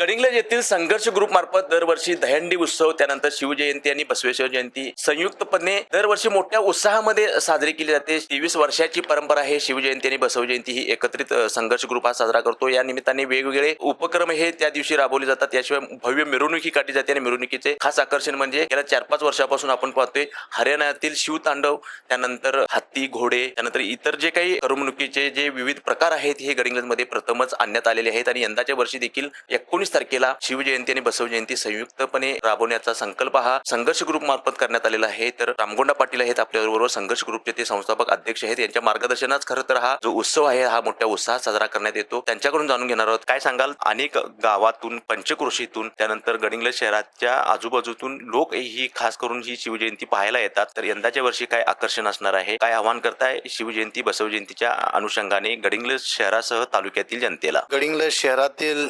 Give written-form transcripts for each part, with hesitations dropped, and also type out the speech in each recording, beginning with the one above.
गडिंग्लज येथील संघर्ष ग्रुप मार्फत दरवर्षी दहीहंडी उत्सव, त्यानंतर शिवजयंती आणि बसवेश्वर जयंती संयुक्तपणे दरवर्षी मोठ्या उत्साहामध्ये साजरी केली जाते. 23 वर्षाची परंपरा आहे शिवजयंती आणि बसव जयंती ही एकत्रित संघर्ष ग्रुप हा साजरा करतो. या निमित्ताने वेगवेगळे उपक्रम हे त्या दिवशी राबवले जातात. याशिवाय भव्य मिरवणुकी काढली जाते आणि मिरवणुकीचे खास आकर्षण म्हणजे गेल्या 4-5 वर्षापासून आपण पाहतोय हरियाणातील शिवतांडव, त्यानंतर हत्ती, घोडे, त्यानंतर इतर जे काही करमणुकीचे जे विविध प्रकार आहेत हे गडिंग्लजमध्ये प्रथमच आणण्यात आलेले आहेत. आणि यंदाच्या वर्षी देखील 19 तारखेला शिवजयंती आणि बसव जयंती संयुक्तपणे राबवण्याचा संकल्प हा संघर्ष ग्रुप मार्फत करण्यात आलेला आहे. तर रामगोंडा पाटील आहेत आपल्याबरोबर, संघर्ष ग्रुपचे ते संस्थापक अध्यक्ष आहेत. यांच्या मार्गदर्शनात खरं तर हा जो उत्सव आहे हा मोठ्या उत्साहात साजरा करण्यात येतो. त्यांच्याकडून जाणून घेणार आहोत. काय सांगाल? अनेक गावातून, पंचक्रोशीतून, त्यानंतर गडिंग्लज शहराच्या आजूबाजूतून लोक ही खास करून ही शिवजयंती पाहायला येतात. तर यंदाच्या वर्षी काय आकर्षण असणार आहे, काय आवाहन करताय शिवजयंती बसव जयंतीच्या अनुषंगाने गडिंग्लज शहरासह तालुक्यातील जनतेला? गडिंग्लज शहरातील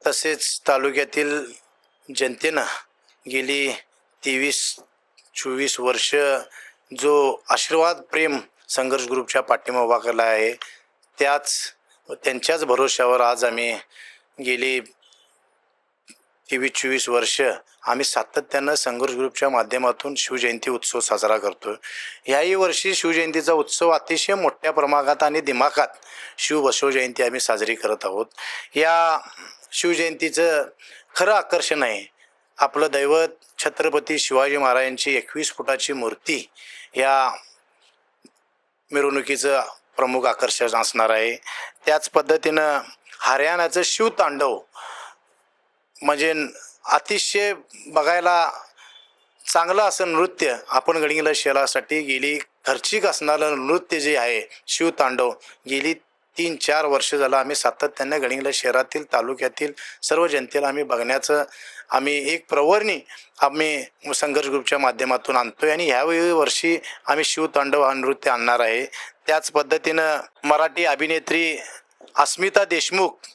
तसेच तालुक्यातील जनतेनं गेली 23-24 वर्ष जो आशीर्वाद प्रेम संघर्ष ग्रुपच्या पाठिंबा उभा केला आहे, त्यांच्याच भरोश्यावर आज आम्ही गेली 23-24 वर्ष आम्ही सातत्यानं संघर्ष ग्रुपच्या माध्यमातून शिवजयंती उत्सव साजरा करतो. याही वर्षी शिवजयंतीचा उत्सव अतिशय मोठ्या प्रमाणात आणि दिमाखात शिवबसव जयंती आम्ही साजरी करत आहोत. या शिवजयंतीचं खरं आकर्षण आहे आपलं दैवत छत्रपती शिवाजी महाराजांची 21 फुटाची मूर्ती या मिरवणुकीचं प्रमुख आकर्षण असणार आहे. त्याच पद्धतीनं हरियाणाचं शिवतांडव म्हणजे अतिशय बघायला चांगलं असं नृत्य आपण गडिंग्लज शहरासाठी गेली खर्चिक असणारं नृत्य जे आहे शिवतांडव गेली 3-4 वर्ष झालं आम्ही सातत्याने गडिंग्लज शहरातील तालुक्यातील सर्व जनतेला आम्ही बघण्याचं एक प्रवरणी आम्ही संघर्ष ग्रुपच्या माध्यमातून आणतोय आणि ह्यावेळी वर्षी आम्ही शिवतांडव हा नृत्य आणणार आहे. त्याच पद्धतीनं मराठी अभिनेत्री अस्मिता देशमुख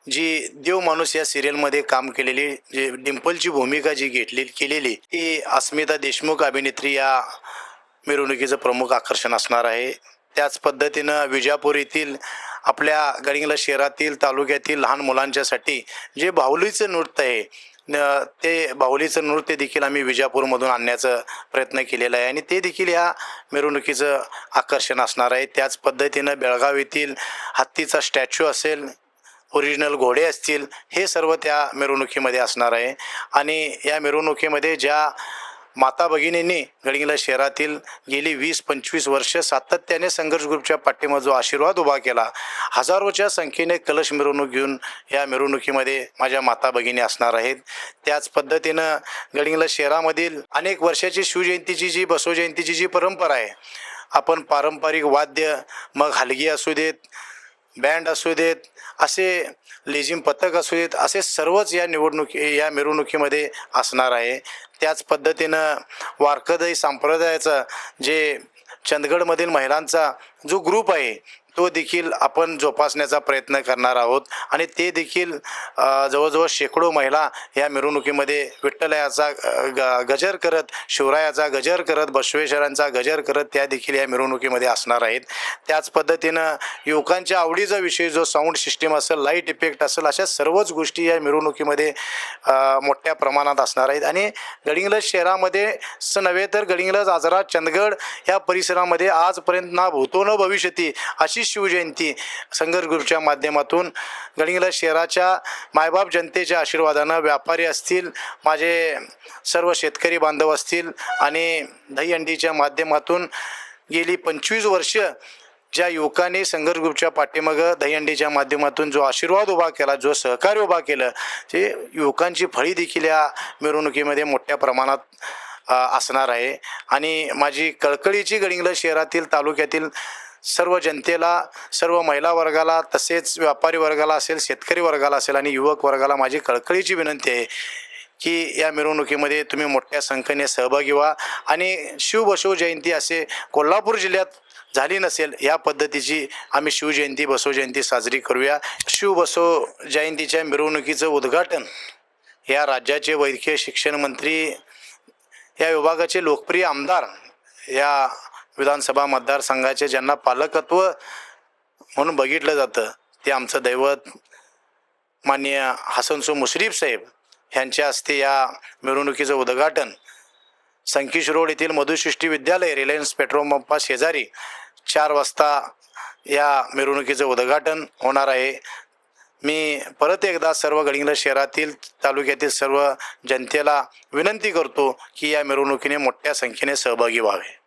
जी देव माणूस या सिरियलमध्ये काम केलेली, जी डिंपलची भूमिका जी केलेली ती अस्मिता देशमुख अभिनेत्री या मिरवणुकीचं प्रमुख आकर्षण असणार आहे. त्याच पद्धतीनं विजापूर येथील आपल्या गडिंग्लज शहरातील तालुक्यातील लहान मुलांच्यासाठी जे बाहुलीचं नृत्य आहे ते बाहुलीचं नृत्य देखील आम्ही विजापूरमधून आणण्याचा प्रयत्न केलेला आहे आणि ते देखील या मिरवणुकीचं आकर्षण असणार आहे. त्याच पद्धतीनं बेळगाव येथील हत्तीचा स्टॅच्यू असेल, ओरिजिनल घोडे असतील, हे सर्व त्या मिरवणुकीमध्ये असणार आहे. आणि या मिरवणुकीमध्ये ज्या माता भगिनींनी गडिंग्लज शहरातील गेली 20-25 वर्ष सातत्याने संघर्ष ग्रुपच्या पाठीमा जो आशीर्वाद उभा केला, हजारोच्या संख्येने कलश मिरवणूक घेऊन या मिरवणुकीमध्ये माझ्या माता भगिनी असणार आहेत. त्याच पद्धतीनं गडिंग्लज शहरामधील अनेक वर्षाची शिवजयंतीची जी बसव जयंतीची जी परंपरा आहे, आपण पारंपरिक वाद्य मग हलगी असू देत, बँड असू देत, असे लेझिम पथक असू देत, असे सर्वच या मिरवणुकीमध्ये असणार आहे. त्याच पद्धतीनं वारकरी संप्रदायाचा जे चंदगडमधील महिलांचा जो ग्रुप आहे तो देखील आपण जोपासण्याचा प्रयत्न करणार आहोत आणि ते देखील जवळजवळ शेकडो महिला या मिरवणुकीमध्ये विठ्ठलयाचा गजर करत, शिवरायाचा गजर करत, बसवेश्वरांचा गजर करत त्या देखील या मिरवणुकीमध्ये असणार आहेत. त्याच पद्धतीनं युवकांच्या आवडीचा विषय जो साऊंड सिस्टीम असेल, लाईट इफेक्ट असेल, अशा सर्वच गोष्टी या मिरवणुकीमध्ये मोठ्या प्रमाणात असणार आहेत. आणि गडिंग्लज शहरामध्ये नव्हे तर गडिंग्लज, आजरा, चंदगड या परिसरामध्ये आजपर्यंत ना भूतो न भविष्यती अशी शिवजयंती संघर्ष ग्रुपच्या माध्यमातून गडिंग्लज शहराच्या मायबाप जनतेच्या आशीर्वादानं, व्यापारी असतील, माझे सर्व शेतकरी बांधव असतील आणि दहीहंडीच्या माध्यमातून गेली 25 वर्ष ज्या युवकांनी संघर्ष ग्रुपच्या पाठीमागं दहीहंडीच्या माध्यमातून जो आशीर्वाद उभा केला, जो सहकार्य उभा केलं, ते युवकांची फळी देखील या मिरवणुकीमध्ये मोठ्या प्रमाणात असणार आहे. आणि माझी कळकळीची गडिंग्लज शहरातील तालुक्यातील सर्व जनतेला, सर्व महिला वर्गाला, तसेच व्यापारी वर्गाला असेल, शेतकरी वर्गाला असेल आणि युवक वर्गाला माझी कळकळीची विनंती आहे की या मिरवणुकीमध्ये तुम्ही मोठ्या संख्येने सहभागी व्हा आणि शिवबसव जयंती असे कोल्हापूर जिल्ह्यात झाली नसेल या पद्धतीची आम्ही शिवजयंती, बसव जयंती साजरी करूया. शिवबसव जयंतीच्या मिरवणुकीचं उद्घाटन या राज्याचे वैद्यकीय शिक्षण मंत्री, या विभागाचे लोकप्रिय आमदार, या विधानसभा मतदारसंघाचे ज्यांना पालकत्व म्हणून बघितलं जातं ते आमचं दैवत माननीय हसनसो मुश्रीफ साहेब यांच्या हस्ते या मिरवणुकीचं उद्घाटन संकेश रोड येथील मधुसृष्टी विद्यालय रिलायन्स पेट्रोल पंपा शेजारी 4 वाजता या मिरवणुकीचं उद्घाटन होणार आहे. मी परत एकदा सर्व गडिंग्लज शहरातील तालुक्यातील सर्व जनतेला विनंती करतो की या मिरवणुकीने मोठ्या संख्येने सहभागी व्हावे.